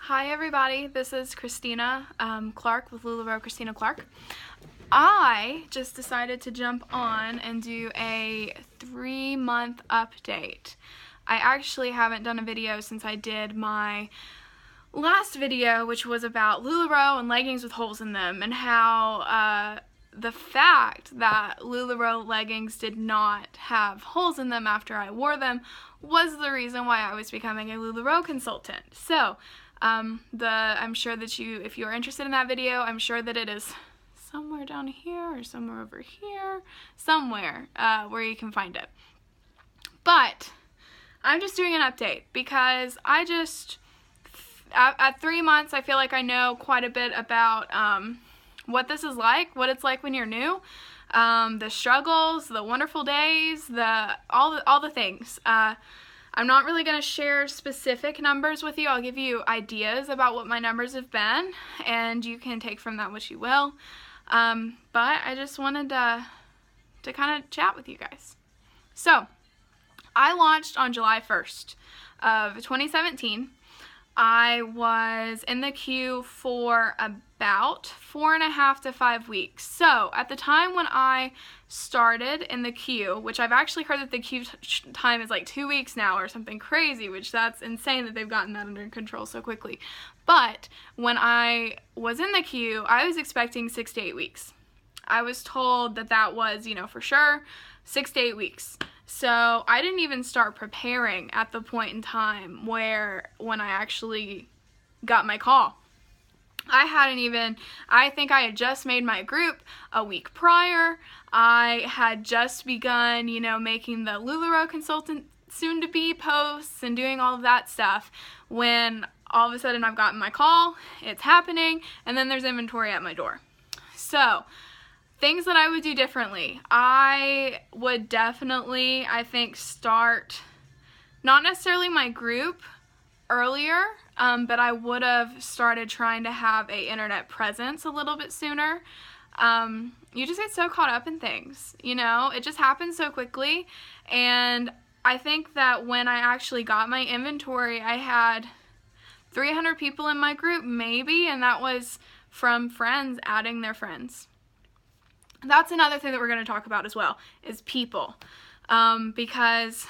Hi everybody, this is Christina Clark with Lularoe Christina Clark. I just decided to jump on and do a 3-month update. I actually haven't done a video since I did my last video, which was about Lularoe and leggings with holes in them, and how the fact that Lularoe leggings did not have holes in them after I wore them was the reason why I was becoming a Lularoe consultant. So I'm sure that if you're interested in that video, I'm sure that it is somewhere down here or somewhere over here, somewhere where you can find it. But I'm just doing an update because at 3 months, I feel like I know quite a bit about what this is like, what it's like when you're new, the struggles, the wonderful days, all the things. I'm not really going to share specific numbers with you. I'll give you ideas about what my numbers have been, and you can take from that what you will. But I just wanted to kind of chat with you guys. So, I launched on July 1st of 2017. I was in the queue for about 4.5 to 5 weeks. So, at the time when I started in the queue, which I've actually heard that the queue time is like 2 weeks now or something crazy, which that's insane that they've gotten that under control so quickly. But when I was in the queue, I was expecting 6 to 8 weeks. I was told that was, for sure, 6 to 8 weeks. So I didn't even start preparing at the point in time when I actually got my call. I think I had just made my group a week prior. I had just begun, making the Lularoe consultant soon-to-be posts and doing all of that stuff when all of a sudden I've gotten my call, it's happening, and then there's inventory at my door. So, things that I would do differently. I would definitely, I think, start not necessarily my group earlier, but I would have started trying to have an internet presence a little bit sooner. You just get so caught up in things, it just happens so quickly. And I think that when I actually got my inventory, I had 300 people in my group maybe, and that was from friends adding their friends. That's another thing that we're going to talk about as well, is people. Because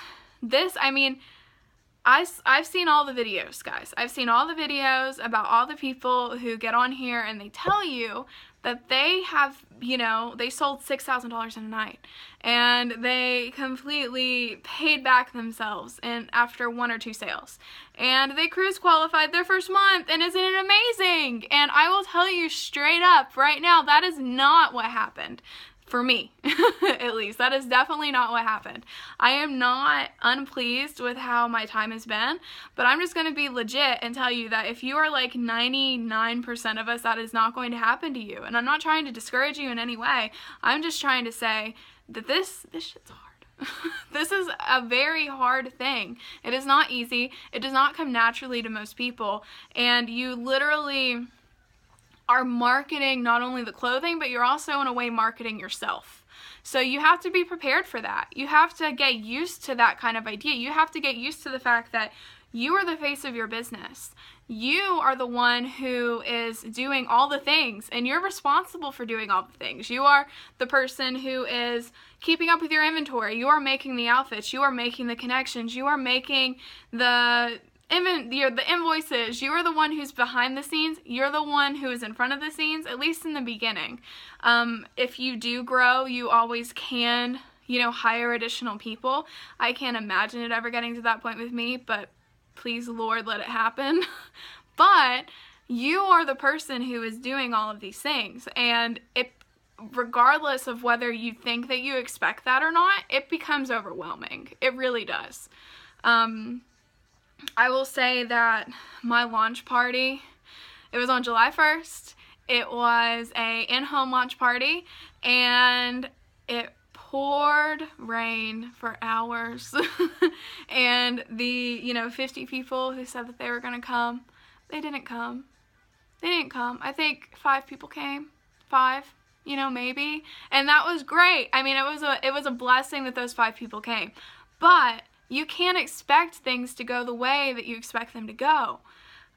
I've seen all the videos, guys. I've seen all the videos about all the people who get on here and they tell you that they have, they sold $6,000 in a night. And they completely paid back themselves after 1 or 2 sales. And they cruise qualified their first month, and isn't it amazing? And I will tell you straight up right now, that is not what happened. For me, at least. That is definitely not what happened. I am not unpleased with how my time has been, but I'm just going to be legit and tell you that if you are like 99% of us, that is not going to happen to you. And I'm not trying to discourage you in any way. I'm just trying to say that this shit's hard. This is a very hard thing. It is not easy. It does not come naturally to most people. And you literally are marketing not only the clothing, but you're also in a way marketing yourself. So you have to be prepared for that. You have to get used to that kind of idea. You have to get used to the fact that you are the face of your business. You are the one who is doing all the things, and you're responsible for doing all the things. You are the person who is keeping up with your inventory. You are making the outfits. You are making the connections. You are making the invoices. You are the one who's behind the scenes. You're the one who is in front of the scenes, at least in the beginning. If you do grow, you always can, hire additional people. I can't imagine it ever getting to that point with me, but please, Lord, let it happen. But you are the person who is doing all of these things, and regardless of whether you think that you expect that or not, it becomes overwhelming. It really does. I will say that my launch party, it was on July 1st. It was a in-home launch party, and it poured rain for hours. And the, 50 people who said that they were going to come, they didn't come. They didn't come. I think 5 people came. 5, maybe. And that was great. I mean, it was a blessing that those 5 people came. But you can't expect things to go the way that you expect them to go.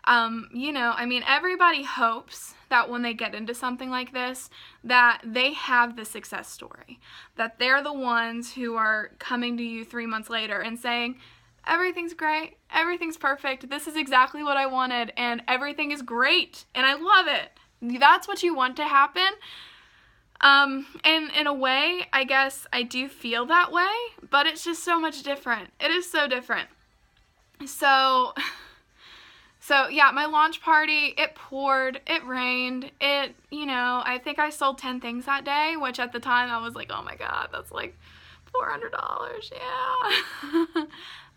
You know, I mean, everybody hopes that when they get into something like this, that they have the success story, that they're the ones who are coming to you 3 months later and saying, everything's great, everything's perfect, this is exactly what I wanted, and everything is great, and I love it. That's what you want to happen. And in a way, I guess I do feel that way, but it's just so much different. It is so different. So yeah, my launch party, it poured, it rained, you know, I think I sold 10 things that day, which at the time I was like, oh my God, that's like $400, yeah.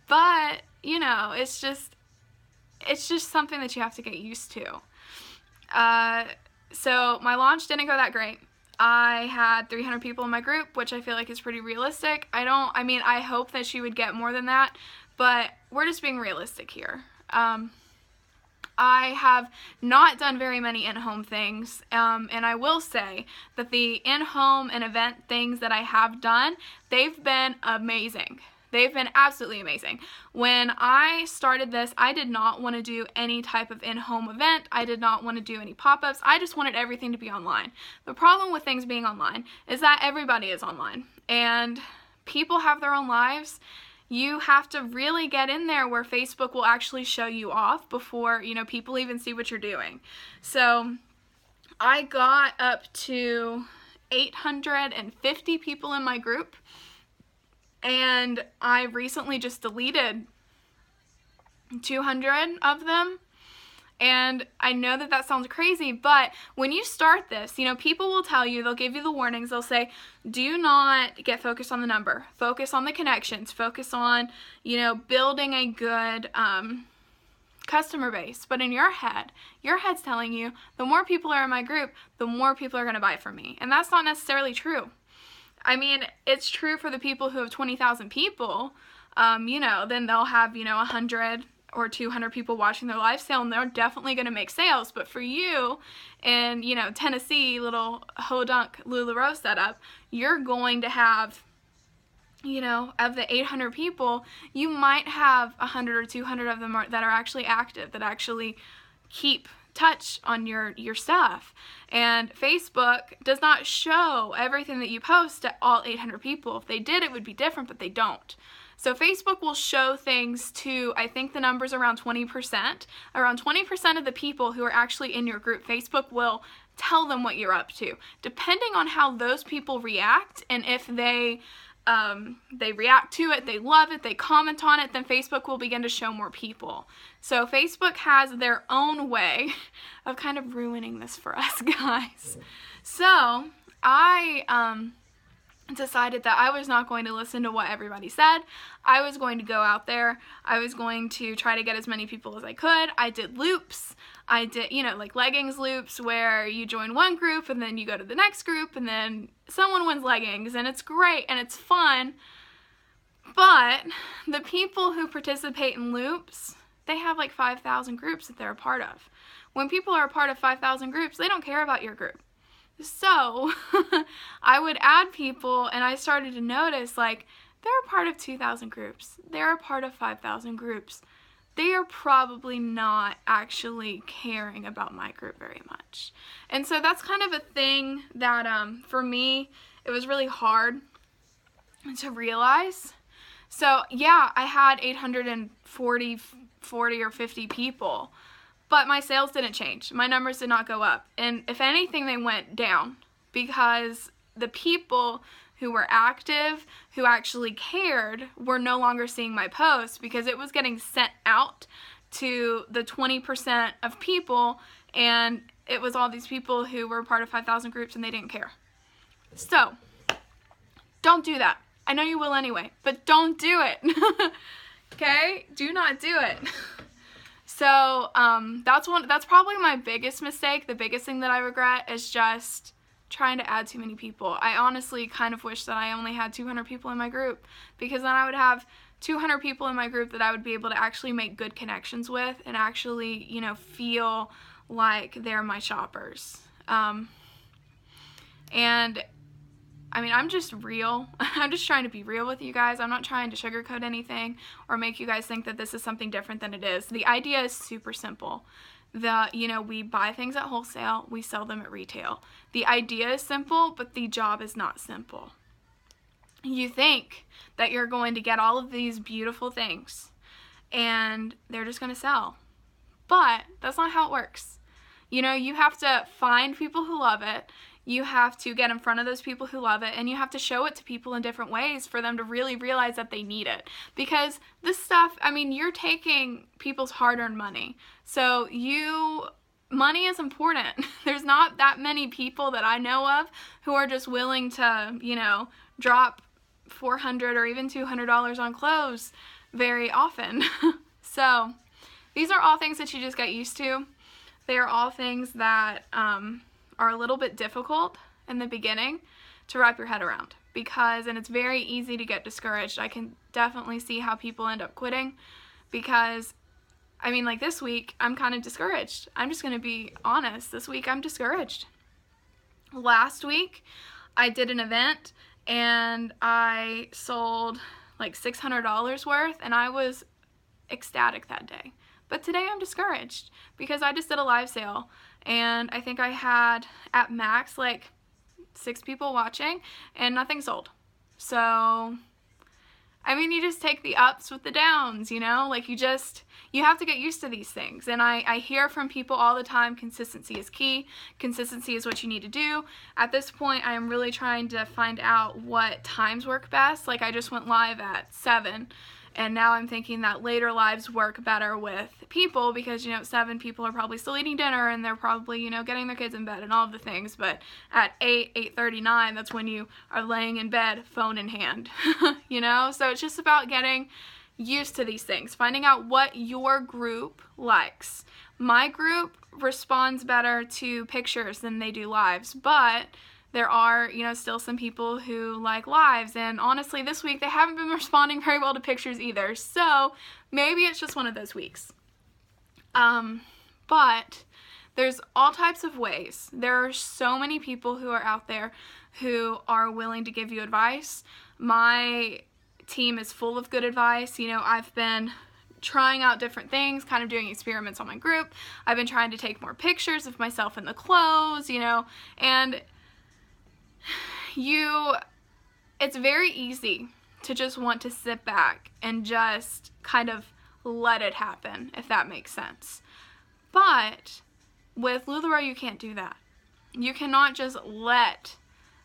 But, you know, it's just something that you have to get used to. So my launch didn't go that great. I had 300 people in my group, which I feel like is pretty realistic. I mean, I hope that she would get more than that, but we're just being realistic here. I have not done very many in-home things, and I will say that the in-home and event things that I have done, they've been amazing. They've been absolutely amazing. When I started this, I did not want to do any type of in-home event. I did not want to do any pop-ups. I just wanted everything to be online. The problem with things being online is that everybody is online, and people have their own lives. You have to really get in there where Facebook will actually show you off before, you know, people even see what you're doing. So I got up to 850 people in my group, and I recently just deleted 200 of them. And I know that that sounds crazy, but when you start this, you know, people will tell you, they'll give you the warnings, they'll say, do not get focused on the number, focus on the connections, focus on, you know, building a good customer base. But in your head's telling you, the more people are in my group, the more people are going to buy from me. And that's not necessarily true. I mean, it's true for the people who have 20,000 people, you know, then they'll have, you know, 100 or 200 people watching their live sale, and they're definitely going to make sales. But for you in, you know, Tennessee, little ho-dunk Lularoe setup, you're going to have, you know, of the 800 people, you might have 100 or 200 of them that are actually active, that actually keep touch on your stuff. And Facebook does not show everything that you post to all 800 people. If they did, it would be different, but they don't. So Facebook will show things to, I think the number's around 20%. Around 20% of the people who are actually in your group, Facebook will tell them what you're up to. Depending on how those people react, and if they react to it, they love it, they comment on it, then Facebook will begin to show more people. So Facebook has their own way of kind of ruining this for us guys. So I decided that I was not going to listen to what everybody said. I was going to go out there. I was going to try to get as many people as I could. I did loops. I did, you know, like leggings loops where you join one group and then you go to the next group and then someone wins leggings, and it's great and it's fun. But the people who participate in loops, they have like 5,000 groups that they're a part of. When people are a part of 5,000 groups, they don't care about your group. So I would add people, and I started to notice, like, they're a part of 2,000 groups. They're a part of 5,000 groups. They are probably not actually caring about my group very much. And so that's kind of a thing that, for me, it was really hard to realize. So, yeah, I had 840 or 50 people. But my sales didn't change. My numbers did not go up. And if anything, they went down because the people who were active, who actually cared, were no longer seeing my posts because it was getting sent out to the 20% of people, and it was all these people who were part of 5,000 groups and they didn't care. So, don't do that. I know you will anyway, but don't do it. Okay? Do not do it. So, that's probably my biggest mistake. The biggest thing that I regret is just trying to add too many people. I honestly kind of wish that I only had 200 people in my group, because then I would have 200 people in my group that I would be able to actually make good connections with and actually, you know, feel like they're my shoppers. And I mean, I'm just real. I'm just trying to be real with you guys. I'm not trying to sugarcoat anything or make you guys think that this is something different than it is. The idea is super simple. We buy things at wholesale, we sell them at retail. The idea is simple, but the job is not simple. You think that you're going to get all of these beautiful things and they're just going to sell. But that's not how it works. You have to find people who love it. You have to get in front of those people who love it, and you have to show it to people in different ways for them to really realize that they need it. Because this stuff, I mean, you're taking people's hard-earned money. So money is important. There's not that many people that I know of who are just willing to, drop $400 or even $200 on clothes very often. So these are all things that you just get used to. They are all things that are a little bit difficult in the beginning to wrap your head around, and it's very easy to get discouraged. I can definitely see how people end up quitting because, I mean, like this week, I'm kind of discouraged. I'm just going to be honest. This week, I'm discouraged. Last week, I did an event and I sold like $600 worth, and I was ecstatic that day. But today I'm discouraged because I just did a live sale, and I think I had at max like 6 people watching and nothing sold. So, I mean, you just take the ups with the downs, like you have to get used to these things. And I hear from people all the time, consistency is key. Consistency is what you need to do. At this point, I am really trying to find out what times work best. Like, I just went live at 7. And now I'm thinking that later lives work better with people because, 7 people are probably still eating dinner and they're probably, getting their kids in bed and all of the things. But at 8:39, that's when you are laying in bed, phone in hand, So it's just about getting used to these things, finding out what your group likes. My group responds better to pictures than they do lives, but there are, still some people who like lives, and honestly, this week they haven't been responding very well to pictures either, so maybe it's just one of those weeks. But there's all types of ways. There are so many people who are out there who are willing to give you advice. My team is full of good advice. I've been trying out different things, kind of doing experiments on my group. I've been trying to take more pictures of myself in the clothes, and it's very easy to just want to sit back and just kind of let it happen, if that makes sense. But with Lularoe, you can't do that. You cannot just let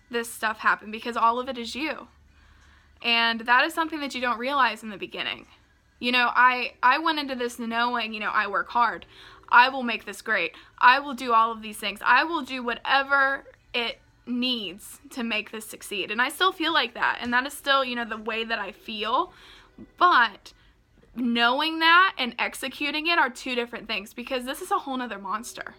this stuff happen because all of it is you. And that is something that you don't realize in the beginning. I went into this knowing, I work hard. I will make this great. I will do all of these things. I will do whatever it needs to make this succeed, and I still feel like that, and that is still the way that I feel, but knowing that and executing it are two different things, because this is a whole nother monster.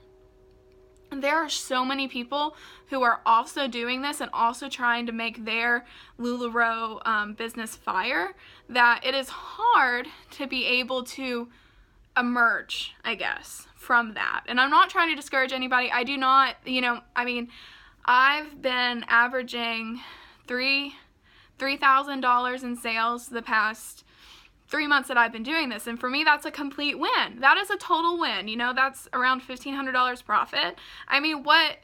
And there are so many people who are also doing this and also trying to make their Lularoe business fire, that it is hard to be able to emerge, I guess, from that. And I'm not trying to discourage anybody. I do not, I've been averaging $3,000 in sales the past 3 months that I've been doing this, and for me that's a complete win. That is a total win. That's around $1,500 profit. I mean, what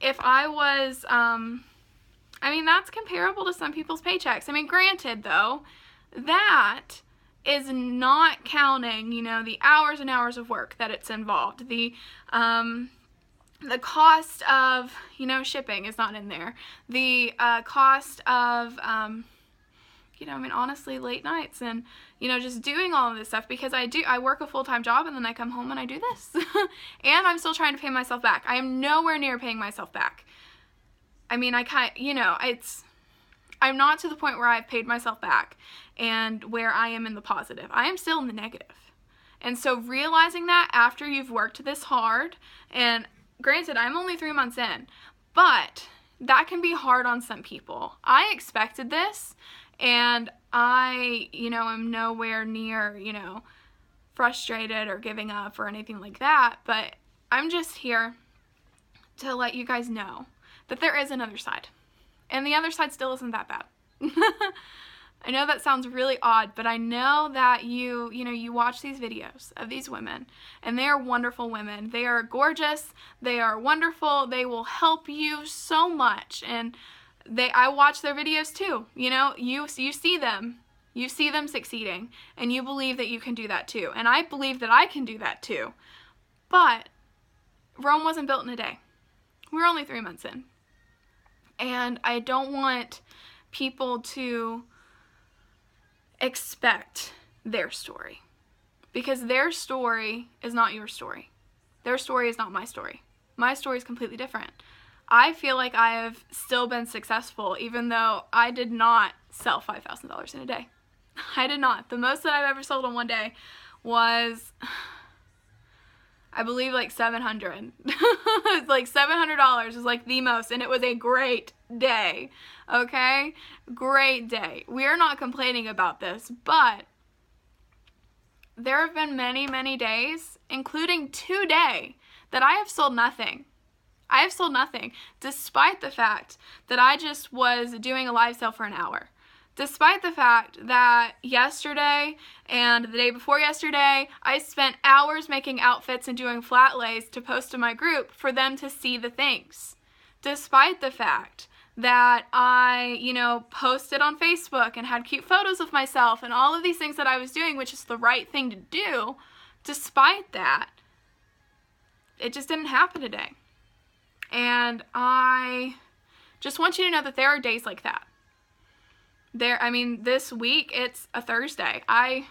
if I was that's comparable to some people's paychecks. I mean, granted though, that is not counting, the hours and hours of work that it's involved. The cost of, shipping is not in there. The cost of, honestly, late nights and, just doing all of this stuff, because I work a full-time job and then I come home and I do this. And I'm still trying to pay myself back. I am nowhere near paying myself back. I mean, I'm not to the point where I've paid myself back and where I am in the positive. I am still in the negative. And so realizing that after you've worked this hard, and granted, I'm only 3 months in, but that can be hard on some people. I expected this, and I, am nowhere near, frustrated or giving up or anything like that, but I'm just here to let you guys know that there is another side. And the other side still isn't that bad. I know that sounds really odd, but I know that you watch these videos of these women, and they are wonderful women. They are gorgeous. They are wonderful. They will help you so much. And I watch their videos too. You see them. You see them succeeding, and you believe that you can do that too. And I believe that I can do that too. But Rome wasn't built in a day. We're only 3 months in. And I don't want people to expect their story, because their story is not your story. Their story is not my story. My story is completely different. I feel like I have still been successful even though I did not sell $5,000 in a day. I did not. The most that I've ever sold in one day was, I believe, like $700. It's like $700 is like the most, and it was a great day. Okay? Great day. We are not complaining about this, but there have been many, many days, including today, that I have sold nothing. I have sold nothing, despite the fact that I just was doing a live sale for an hour. Despite the fact that yesterday and the day before yesterday, I spent hours making outfits and doing flat lays to post to my group for them to see the things. Despite the fact that I, posted on Facebook and had cute photos of myself and all of these things that I was doing, which is the right thing to do, despite that, it just didn't happen today. And I just want you to know that there are days like that. This week, it's a Thursday. I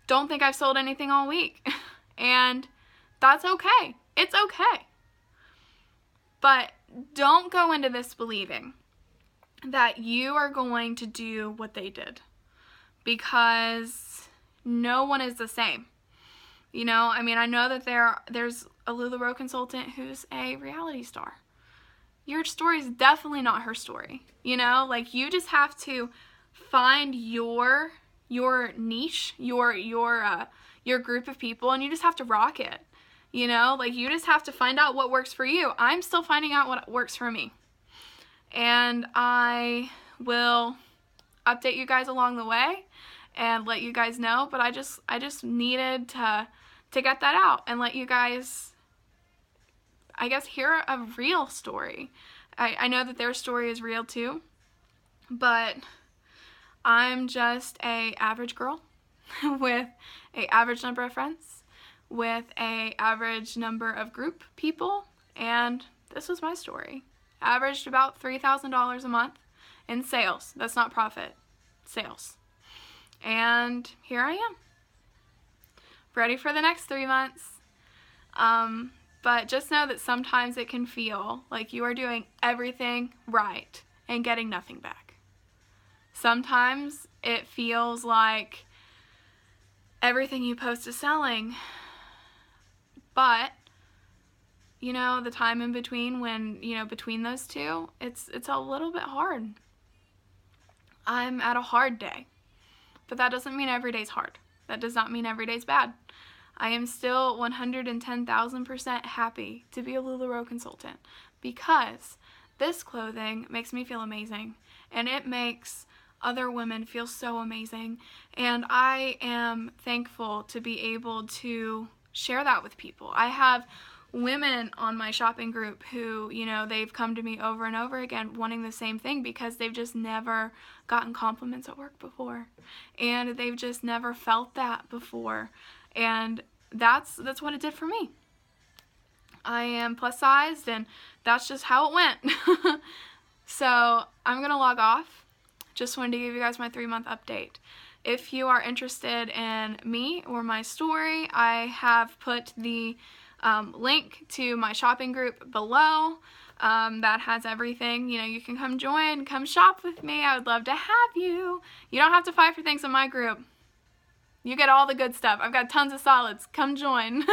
don't think I've sold anything all week. And that's okay. It's okay. But don't go into this believing that you are going to do what they did, because no one is the same. I know that there's a Lularoe consultant who's a reality star. Your story is definitely not her story. You just have to find your niche, your group of people, and you just have to rock it. You just have to find out what works for you. I'm still finding out what works for me. And I will update you guys along the way and let you guys know, but I just needed to get that out and let you guys, I guess, hear a real story. I know that their story is real too, but I'm just a average girl with a average number of friends, with a average number of group people, and this was my story. Averaged about $3,000 a month in sales. That's not profit. Sales. And here I am. Ready for the next 3 months. But just know that sometimes it can feel like you are doing everything right and getting nothing back. Sometimes it feels like everything you post is selling. But, the time in between when, between those two, it's a little bit hard. I'm at a hard day. But that doesn't mean every day's hard. That does not mean every day's bad. I am still 110,000% happy to be a Lularoe consultant, because this clothing makes me feel amazing, and it makes other women feel so amazing, and I am thankful to be able to share that with people. I have women on my shopping group who, they've come to me over and over again wanting the same thing, because they've just never gotten compliments at work before, and they've just never felt that before. And that's what it did for me. I am plus sized, and that's just how it went. So I'm going to log off. Just wanted to give you guys my 3-month update. If you are interested in me or my story, I have put the link to my shopping group below. That has everything. You can come join, come shop with me. I would love to have you. You don't have to fight for things in my group. You get all the good stuff. I've got tons of solids. Come join.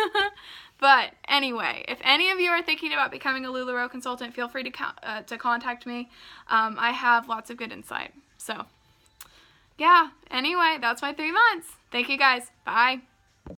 But anyway, if any of you are thinking about becoming a Lularoe consultant, feel free to contact me. I have lots of good insight. So, yeah. Anyway, that's my 3 months. Thank you guys. Bye.